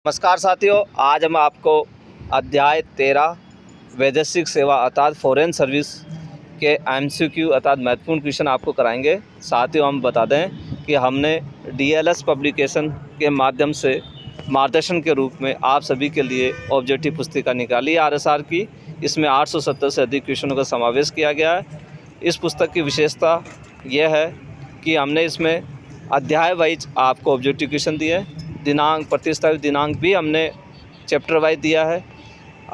नमस्कार साथियों, आज हम आपको अध्याय 13 वैदेशिक सेवा अर्थात फॉरेन सर्विस के एमसीक्यू अर्थात महत्वपूर्ण क्वेश्चन आपको कराएंगे। साथियों, हम बता दें कि हमने डीएलएस पब्लिकेशन के माध्यम से मार्गदर्शन के रूप में आप सभी के लिए ऑब्जेक्टिव पुस्तिका निकाली है आरएसआर की। इसमें 870 से अधिक क्वेश्चनों का समावेश किया गया है। इस पुस्तक की विशेषता यह है कि हमने इसमें अध्याय वाइज आपको ऑब्जेक्टिव क्वेश्चन दिए हैं। दिनांक, प्रतिस्थापित दिनांक भी हमने चैप्टर वाइज दिया है।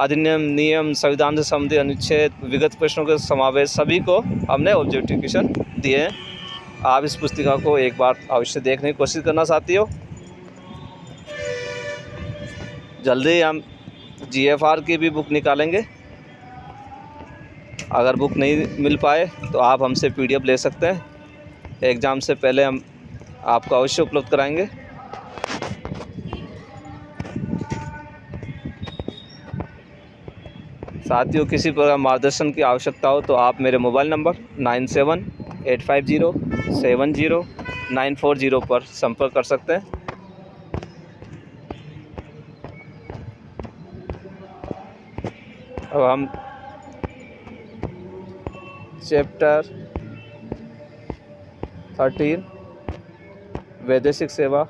अधिनियम, नियम, संविधान से संबंधित अनुच्छेद, विगत प्रश्नों के समावेश सभी को हमने ऑब्जेक्टिव क्वेश्चन दिए हैं। आप इस पुस्तिका को एक बार अवश्य देखने की कोशिश करना साथियों। जल्दी हम जीएफआर की भी बुक निकालेंगे। अगर बुक नहीं मिल पाए तो आप हमसे पीडीएफ ले सकते हैं। एग्ज़ाम से पहले हम आपको अवश्य उपलब्ध कराएंगे। साथियों, किसी प्रकार मार्गदर्शन की आवश्यकता हो तो आप मेरे मोबाइल नंबर 9785070940 पर संपर्क कर सकते हैं। अब हम चैप्टर 13 वैदेशिक सेवा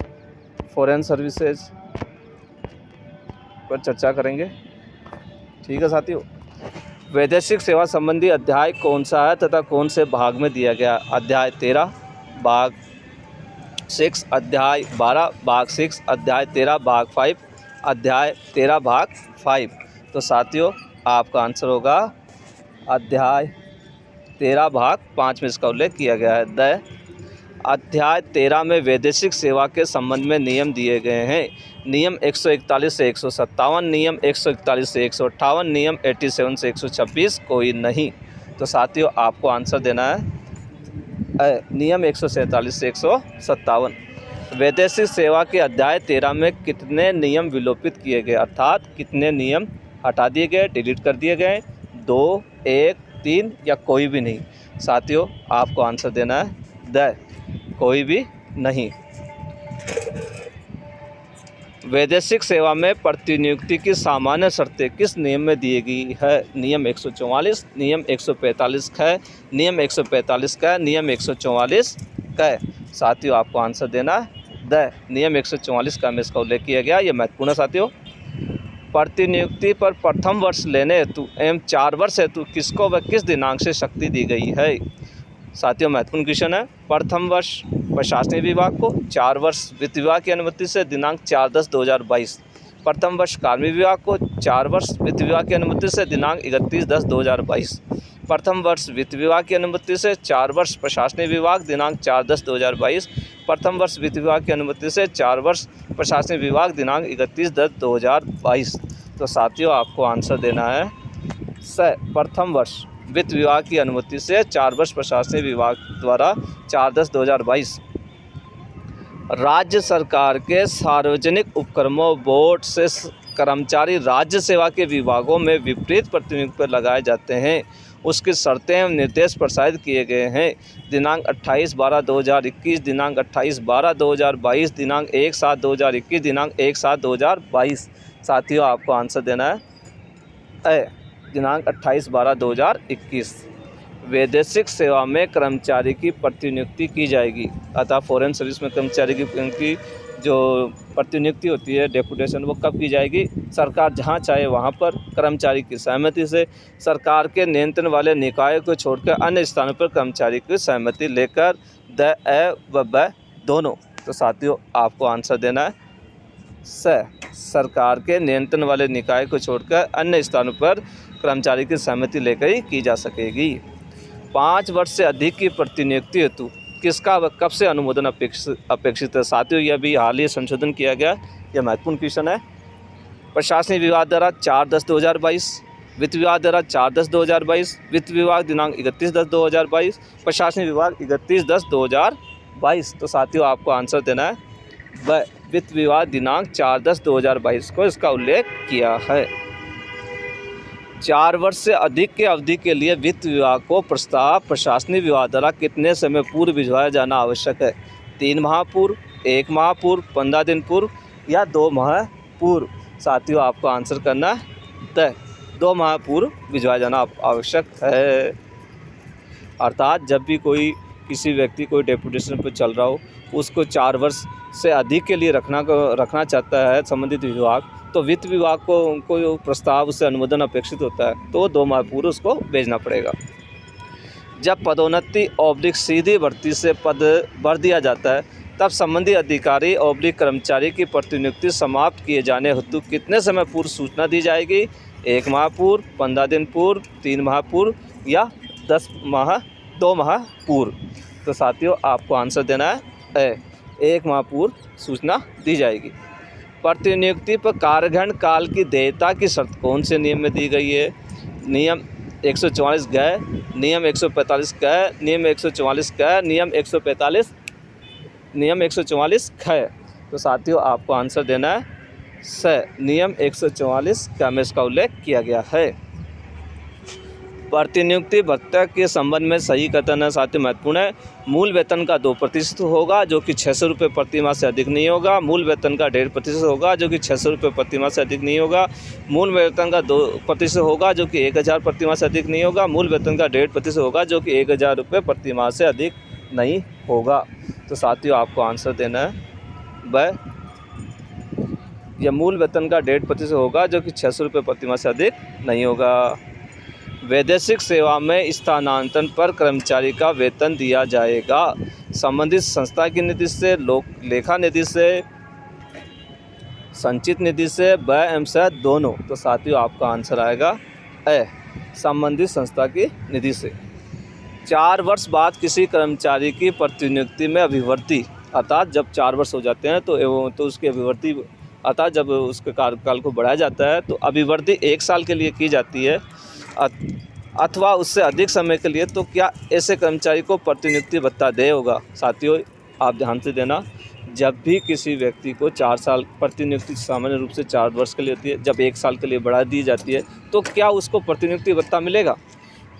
फॉरेन सर्विसेज पर चर्चा करेंगे। ठीक है साथियों, वैदेशिक सेवा संबंधी अध्याय कौन सा है तथा कौन से भाग में दिया गया? अध्याय 13 भाग 6, अध्याय 12 भाग 6, अध्याय 13 भाग 5, अध्याय 13 भाग 5। तो साथियों, आपका आंसर होगा अध्याय 13 भाग 5 में इसका उल्लेख किया गया है। अध्याय 13 में वैदेशिक सेवा के संबंध में नियम दिए गए हैं। नियम 141 से 157, नियम 141 से 158, नियम 87 से 126 कोई नहीं। तो साथियों, आपको आंसर देना है नियम 147 से 157। वैदेशिक सेवा के अध्याय 13 में कितने नियम विलोपित किए गए, अर्थात कितने नियम हटा दिए गए, डिलीट कर दिए गए? 2, 1, 3 या कोई भी नहीं? साथियों, आपको आंसर देना है कोई भी नहीं। वैदेशिक सेवा में प्रतिनियुक्ति की सामान्य शर्तें किस नियम में दी गई है? नियम 144, नियम 145 है, नियम 145 का, नियम 144 का। साथियों, आपको आंसर देना है नियम 144 का में इसका उल्लेख किया गया। यह महत्वपूर्ण है साथियों। प्रतिनियुक्ति पर प्रथम वर्ष लेने हेतु एवं 4 वर्ष हेतु किसको व किस दिनांक से शक्ति दी गई है? साथियों, महत्वपूर्ण क्वेश्चन है। प्रथम वर्ष प्रशासनिक विभाग को, 4 वर्ष वित्त विभाग की अनुमति से दिनांक 4/10/2022। प्रथम वर्ष कार्मिक विभाग को, 4 वर्ष वित्त विभाग की अनुमति से दिनांक 31/10/2022। प्रथम वर्ष वित्त विभाग की अनुमति से 4 वर्ष प्रशासनिक विभाग दिनांक 4/10/2022। प्रथम वर्ष वित्त विभाग की अनुमति से 4 वर्ष प्रशासनिक विभाग दिनांक 31/10/2022। तो साथियों, आपको आंसर देना है प्रथम वर्ष वित्त विभाग की अनुमति से 4 वर्ष प्रशासनिक विभाग द्वारा 4/10/2022। राज्य सरकार के सार्वजनिक उपक्रमों बोर्ड से कर्मचारी राज्य सेवा के विभागों में विपरीत प्रतिनियुक्ति पर लगाए जाते हैं, उसकी शर्तें एवं निर्देश प्रसारित किए गए हैं। दिनांक 28/12/2021, दिनांक 28/12/2022, दिनांक 1/7/2021, दिनांक 1/7/2022। साथियों, आपको आंसर देना है दिनांक 28/12/2021। वैदेशिक सेवा में कर्मचारी की प्रतिनियुक्ति की जाएगी, अतः फॉरेन सर्विस में कर्मचारी की जो प्रतिनियुक्ति होती है, डेपुटेशन, वो कब की जाएगी? सरकार जहां चाहे वहां पर कर्मचारी की सहमति से, सरकार के नियंत्रण वाले निकायों को छोड़कर अन्य स्थानों पर कर्मचारी की सहमति लेकर, व दोनों। तो साथियों, आपको आंसर देना है सरकार के नियंत्रण वाले निकाय को छोड़कर अन्य स्थानों पर कर्मचारी की सहमति लेकर ही की जा सकेगी। 5 वर्ष से अधिक की प्रतिनियुक्ति हेतु किसका व कब से अनुमोदन अपेक्षित है? साथियों, यह भी हाल ही संशोधन किया गया। यह महत्वपूर्ण क्वेश्चन है। प्रशासनिक विभाग द्वारा 4/10/2022, वित्त विभाग द्वारा 4/10/2022, वित्त विभाग दिनांक 31/10/2022, प्रशासनिक विभाग 31/10/2022। तो साथियों, आपको आंसर देना है वित्त विभाग दिनांक 4/10/2022 को इसका उल्लेख किया है। 4 वर्ष से अधिक के अवधि के लिए वित्त विभाग को प्रस्ताव प्रशासनिक विभाग द्वारा कितने समय पूर्व भिजवाया जाना आवश्यक है? 3 माह पूर्व, 1 माह पूर्व, 15 दिन पूर्व या 2 माह पूर्व। साथियों आपको आंसर करना है द 2 माह पूर्व भिजवाया जाना आवश्यक है। अर्थात जब भी कोई किसी व्यक्ति कोई डेपुटेशन पर चल रहा हो, उसको 4 वर्ष से अधिक के लिए रखना चाहता है संबंधित विभाग, तो वित्त विभाग को प्रस्ताव उससे अनुमोदन अपेक्षित होता है, तो 2 माह पूर्व उसको भेजना पड़ेगा। जब पदोन्नति / सीधी भर्ती से पद भर दिया जाता है, तब संबंधित अधिकारी / कर्मचारी की प्रतिनियुक्ति समाप्त किए जाने हेतु कितने समय पूर्व सूचना दी जाएगी? 1 माह पूर्व, 15 दिन पूर्व, 3 माह पूर्व या 2 माह पूर्व। तो साथियों आपको आंसर देना है 1 माह पूर्व सूचना दी जाएगी। प्रतिनियुक्ति पर कार्यग्रहण काल की देयता की शर्त कौन से नियम में दी गई है? नियम 144 ग, नियम 145 क, नियम 144 क, नियम 144 ख। तो साथियों आपको आंसर देना है नियम 144 क में इसका उल्लेख किया गया है। प्रतिनियुक्ति भत्ता के संबंध में सही कथन है साथियों महत्वपूर्ण है। मूल वेतन का 2% होगा जो कि 600 रुपये प्रति माह से अधिक नहीं होगा। मूल वेतन का 1.5% होगा जो कि 600 रुपये प्रति माह से अधिक नहीं होगा। मूल वेतन का 2% होगा जो कि 1000 प्रति माह से अधिक नहीं होगा। मूल वेतन का 1.5% होगा जो कि 1000 रुपये प्रति माह से अधिक नहीं होगा। तो साथियों आपको आंसर देना है यह मूल वेतन का 1.5% होगा जो कि 600 रुपये प्रति माह से अधिक नहीं होगा। वैदेशिक सेवा में स्थानांतरण पर कर्मचारी का वेतन दिया जाएगा संबंधित संस्था की निधि से, लोक लेखा निधि से, संचित निधि से, व्यय एवं से दोनों। तो साथियों आपका आंसर आएगा संबंधित संस्था की निधि से। 4 वर्ष बाद किसी कर्मचारी की प्रतिनियुक्ति में अभिवर्ती, अर्थात जब 4 वर्ष हो जाते हैं तो उसकी अभिवर्ती, अर्थात जब उसके कार्यकाल को बढ़ाया जाता है तो अभिवर्ती 1 साल के लिए की जाती है अथवा उससे अधिक समय के लिए, तो क्या ऐसे कर्मचारी को प्रतिनियुक्ति भत्ता देय होगा? साथियों आप ध्यान से देना, जब भी किसी व्यक्ति को 4 साल प्रतिनियुक्ति सामान्य रूप से 4 वर्ष के लिए होती है, जब 1 साल के लिए बढ़ा दी जाती है तो क्या उसको प्रतिनियुक्ति भत्ता मिलेगा?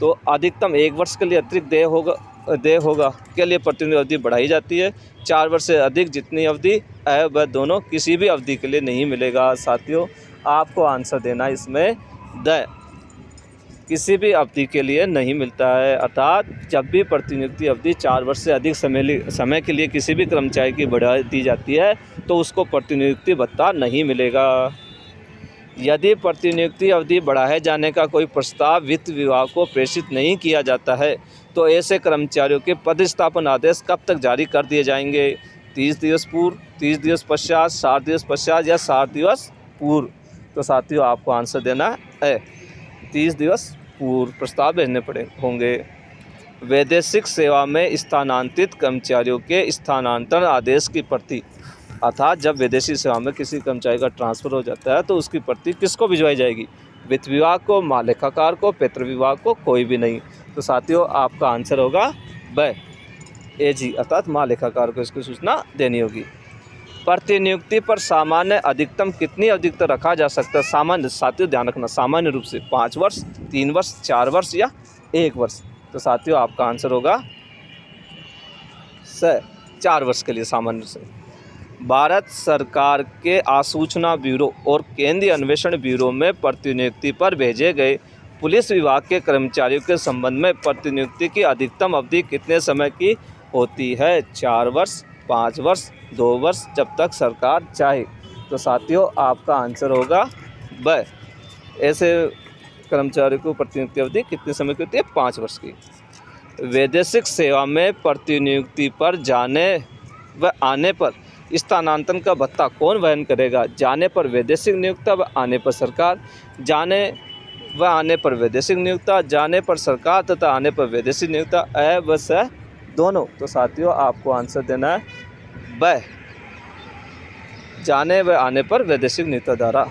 तो अधिकतम 1 वर्ष के लिए अतिरिक्त देय होगा के लिए प्रतिनियुक्ति अवधि बढ़ाई जाती है। 4 वर्ष से अधिक जितनी अवधि है वह दोनों किसी भी अवधि के लिए नहीं मिलेगा। साथियों आपको आंसर देना इसमें किसी भी अवधि के लिए नहीं मिलता है। अर्थात जब भी प्रतिनियुक्ति अवधि 4 वर्ष से अधिक समय के लिए किसी भी कर्मचारी की बढ़ा दी जाती है तो उसको प्रतिनियुक्ति भत्ता नहीं मिलेगा। यदि प्रतिनियुक्ति अवधि बढ़ाए जाने का कोई प्रस्ताव वित्त विभाग को प्रेषित नहीं किया जाता है तो ऐसे कर्मचारियों के पदस्थापन आदेश कब तक जारी कर दिए जाएंगे? 30 दिवस पूर्व, 30 दिवस पश्चात, 60 दिवस पश्चात या 60 दिवस पूर्व। तो साथियों आपको आंसर देना है 30 दिवस पूर्व प्रस्ताव भेजने होंगे। वैदेशिक सेवा में स्थानांतरित कर्मचारियों के स्थानांतरण आदेश की प्रति, अर्थात जब विदेशी सेवा में किसी कर्मचारी का ट्रांसफ़र हो जाता है तो उसकी प्रति किसको भिजवाई जाएगी? वित्त विभाग को, महालेखाकार को, पैतृ विभाग को, कोई भी नहीं। तो साथियों आपका आंसर होगा AG, अर्थात महालेखाकार को इसकी सूचना देनी होगी। प्रतिनियुक्ति पर सामान्य अधिकतम कितनी अवधि तक रखा जा सकता है? सामान्य, साथियों ध्यान रखना, सामान्य रूप से 5 वर्ष, 3 वर्ष, 4 वर्ष या 1 वर्ष। तो साथियों आपका आंसर होगा 4 वर्ष के लिए सामान्य से। भारत सरकार के आसूचना ब्यूरो और केंद्रीय अन्वेषण ब्यूरो में प्रतिनियुक्ति पर भेजे गए पुलिस विभाग के कर्मचारियों के संबंध में प्रतिनियुक्ति की अधिकतम अवधि कितने समय की होती है? 4 वर्ष, 5 वर्ष, 2 वर्ष, जब तक सरकार चाहे। तो साथियों आपका आंसर होगा ऐसे कर्मचारियों को प्रतिनियुक्ति अवधि कितने समय की होती है? 5 वर्ष की। वैदेशिक सेवा में प्रतिनियुक्ति पर जाने व आने पर स्थानांतरण का भत्ता कौन वहन करेगा? जाने पर वैदेशिक नियोक्ता व आने पर सरकार। जाने व आने पर वैदेशिक नियोक्ता, जाने पर सरकार तथा आने पर वैदेशिक नियोक्ता, व स दोनों। तो साथियों आपको आंसर देना है जाने व आने पर वैदेशिक नियोक्ता द्वारा।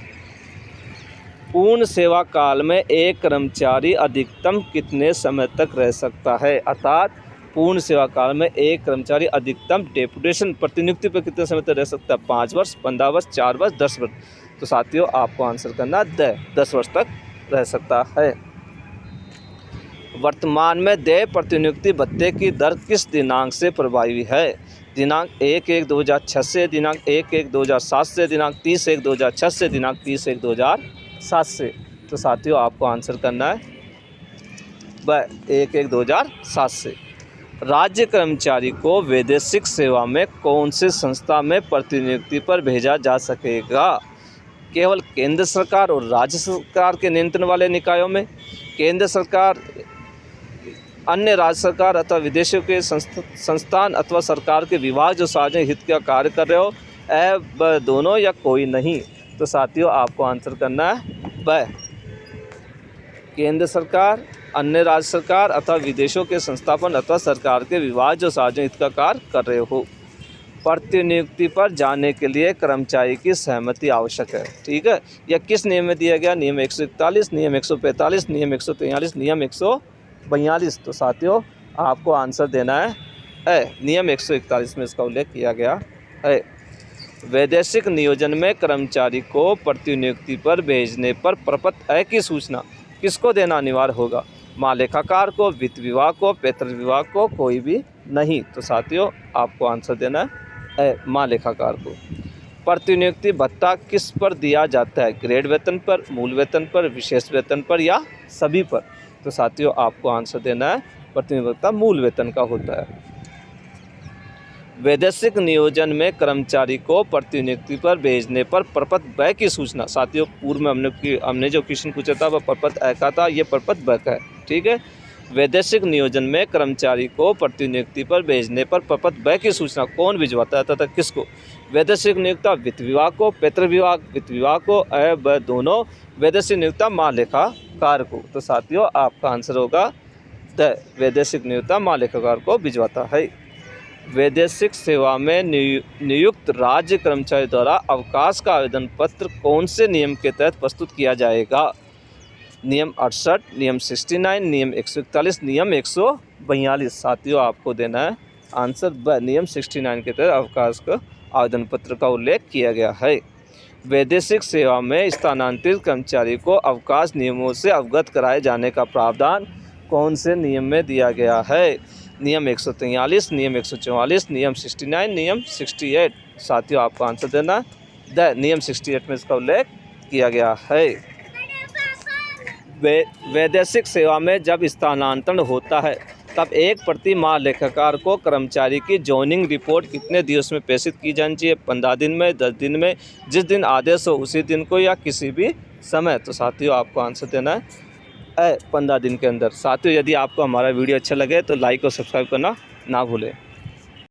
पूर्ण सेवा काल में एक कर्मचारी अधिकतम कितने समय तक रह सकता है? अर्थात पूर्ण सेवा काल में एक कर्मचारी अधिकतम डेपुटेशन प्रतिनियुक्ति पर कितने समय तक रह सकता है? 5 वर्ष, 15 वर्ष, 4 वर्ष, 10 वर्ष। तो साथियों आपको आंसर करना 10 वर्ष तक रह सकता है। वर्तमान में देय प्रतिनियुक्ति भत्ते की दर किस दिनांक से प्रभावी है? दिनांक 1/1/2006 से, दिनांक 1/1/2007 से, दिनांक 30/1/2006 से, दिनांक 30/1/2007 से। तो साथियों आपको आंसर करना है 1/1/2007 से। राज्य कर्मचारी को वैदेशिक सेवा में कौन से संस्था में प्रतिनियुक्ति पर भेजा जा सकेगा? केवल केंद्र सरकार और राज्य सरकार के नियंत्रण वाले निकायों में, केंद्र सरकार, अन्य राज्य सरकार अथवा विदेशों के संस्थान अथवा सरकार के विभाग जो सार्वजनिक हित का कार्य कर रहे हो, दोनों या कोई नहीं। तो साथियों आपको आंसर करना है केंद्र सरकार, अन्य राज्य सरकार अथवा विदेशों के संस्थापन अथवा सरकार के विभाग जो सार्वजनिक हित का कार्य कर रहे हो। प्रतिनियुक्ति पर जाने के लिए कर्मचारी की सहमति आवश्यक है। ठीक है, यह किस नियम में दिया गया? नियम 141, नियम 145, नियम 143, नियम 142। तो साथियों आपको आंसर देना है नियम 141 में इसका उल्लेख किया गया है। वैदेशिक नियोजन में कर्मचारी को प्रतिनियुक्ति पर भेजने पर प्रपत्र की सूचना किसको देना अनिवार्य होगा? महालेखाकार को, वित्त विभाग को, पैतृक विभाग को, कोई भी नहीं। तो साथियों आपको आंसर देना है महालेखाकार को। प्रतिनियुक्ति भत्ता किस पर दिया जाता है? ग्रेड वेतन पर, मूल वेतन पर, विशेष वेतन पर या सभी पर? तो साथियों आपको आंसर देना है प्रतिनियुक्ति भत्ता मूल वेतन का होता है। वैदेशिक नियोजन में कर्मचारी को प्रतिनियुक्ति पर भेजने पर प्रपत्र व्यय की सूचना। साथियों पूर्व में हमने जो क्वेश्चन पूछा था वह प्रपत्र का था, ये प्रपत्र व्यय का है। ठीक है, वैदेशिक नियोजन में कर्मचारी को प्रतिनियुक्ति पर भेजने पर प्रपत्र व्यय की सूचना कौन भिजवाता था किसको? वैदेशिक नियोक्ता वित्त विभाग को, पैतृक विभाग वित्त विभाग को, दोनों। वैदेशिक नियोक्ता महालेखाकार को। तो साथियों आपका आंसर होगा वैदेशिक नियोक्ता महालेखाकार को भिजवाता है। वैदेशिक सेवा में नियुक्त राज्य कर्मचारी द्वारा अवकाश का आवेदन पत्र कौन से नियम के तहत प्रस्तुत किया जाएगा? नियम 68, नियम 69, नियम 141, नियम 142। साथियों आपको देना है आंसर नियम 69 के तहत अवकाश का आवेदन पत्र का उल्लेख किया गया है। वैदेशिक सेवा में स्थानांतरित कर्मचारी को अवकाश नियमों से अवगत कराए जाने का प्रावधान कौन से नियम में दिया गया है? नियम 143, नियम 144, नियम 69, नियम 68। साथियों आपको आंसर देना नियम 68 में इसका उल्लेख किया गया है। वैदेशिक सेवा में जब स्थानांतरण होता है तब एक प्रति महालेखाकार को कर्मचारी की जॉइनिंग रिपोर्ट कितने दिवस में प्रेषित की जानी चाहिए? 15 दिन में, 10 दिन में, जिस दिन आदेश हो उसी दिन को या किसी भी समय? तो साथियों आपको आंसर देना है 15 दिन के अंदर। साथियों यदि आपको हमारा वीडियो अच्छा लगे तो लाइक और सब्सक्राइब करना ना भूलें।